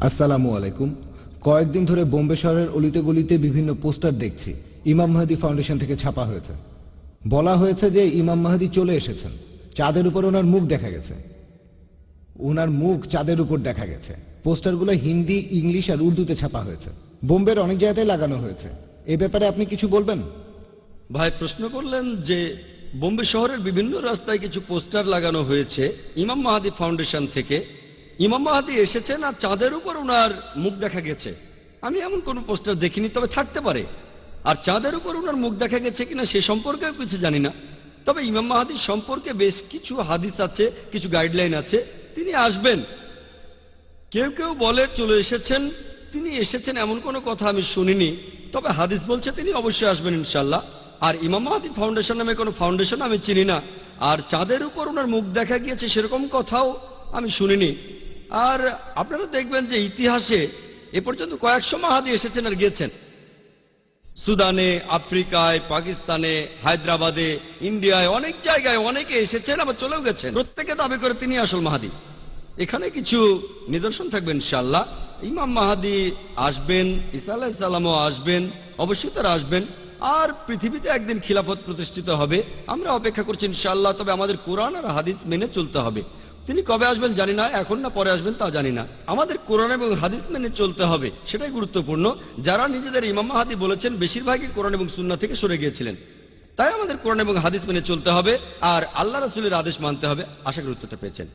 আসসালামু আলাইকুম। কয়েকদিন ধরে বোম্বে শহরের অলিতে গলিতে বিভিন্ন পোস্টার দেখছি ইমাম মাহদী ফাউন্ডেশন থেকে ছাপা হয়েছে। বলা হয়েছে যে ইমাম মাহদী চলে এসেছেন, চাঁদের উপর ওনার মুখ দেখা গেছে। ওনার মুখ চাঁদের উপর দেখা গেছে। পোস্টারগুলো হিন্দি, ইংলিশ আর উর্দুতে ছাপা হয়েছে। বোম্বের অনেক জায়গায় লাগানো হয়েছে। এ ব্যাপারে আপনি কিছু বলবেন? ভাই প্রশ্ন করলেন যে বোম্বে শহরের বিভিন্ন রাস্তায় কিছু পোস্টার লাগানো হয়েছে ইমাম মাহাদি ফাউন্ডেশন থেকে। ইমাম মাহাদি এসেছেন আর চাঁদের উপর ওনার মুখ দেখা গেছে। আমি এমন কোনো পোস্টার দেখিনি, তবে থাকতে পারে। আর চাঁদের উপর ওনার মুখ দেখা গেছে কিনা সে সম্পর্কেও কিছু জানি না। তবে ইমাম মাহাদি সম্পর্কে বেশ কিছু হাদিস আছে, কিছু গাইডলাইন আছে। তিনি আসবেন। কেউ কেউ বলে চলে এসেছেন, তিনি এসেছেন এমন কোনো কথা আমি শুনিনি। তবে হাদিস বলছে তিনি অবশ্যই আসবেন ইনশাল্লাহ। আর ইমাম মাহাদি ফাউন্ডেশন নামে কোনো ফাউন্ডেশন আমি চিনি না। আর চাঁদের উপর ওনার মুখ দেখা গিয়েছে সেরকম কথাও আমি শুনিনি। আর আপনারা দেখবেন যে ইতিহাসে এ পর্যন্ত কয়েকশো মাহাদি এসেছেন আর গিয়েছেন। সুদানে, আফ্রিকায়, পাকিস্তানে, হায়দ্রাবাদে, ইন্ডিয়ায়, অনেক জায়গায় অনেকে এসেছেন আবার চলেও গেছেন। প্রত্যেকে দাবি করে তিনি আসল মাহাদি। এখানে কিছু নিদর্শন থাকবেন ইনশাআল্লাহ। ইমাম মাহাদি আসবেন, ঈসা আলাইহিস সালামও আসবেন, অবশ্যই তারা আসবেন। আর পৃথিবীতে একদিন খিলাফত প্রতিষ্ঠিত হবে। আমরা অপেক্ষা করছি ইনশাআল্লাহ। তবে আমাদের কোরআন আর হাদিস মেনে চলতে হবে। তিনি কবে আসবেন জানি না, এখন না পরে আসবেন তা জানি না। আমাদের কোরআন এবং হাদিস মেনে চলতে হবে, সেটাই গুরুত্বপূর্ণ। যারা নিজেদের ইমাম মাহাদি বলেছেন বেশিরভাগই কোরআন এবং সুন্নাহ থেকে সরে গিয়েছিলেন। তাই আমাদের কোরআন এবং হাদিস মেনে চলতে হবে আর আল্লাহ রাসূলের আদেশ মানতে হবে। আশা করি উত্তরটা পেয়েছেন।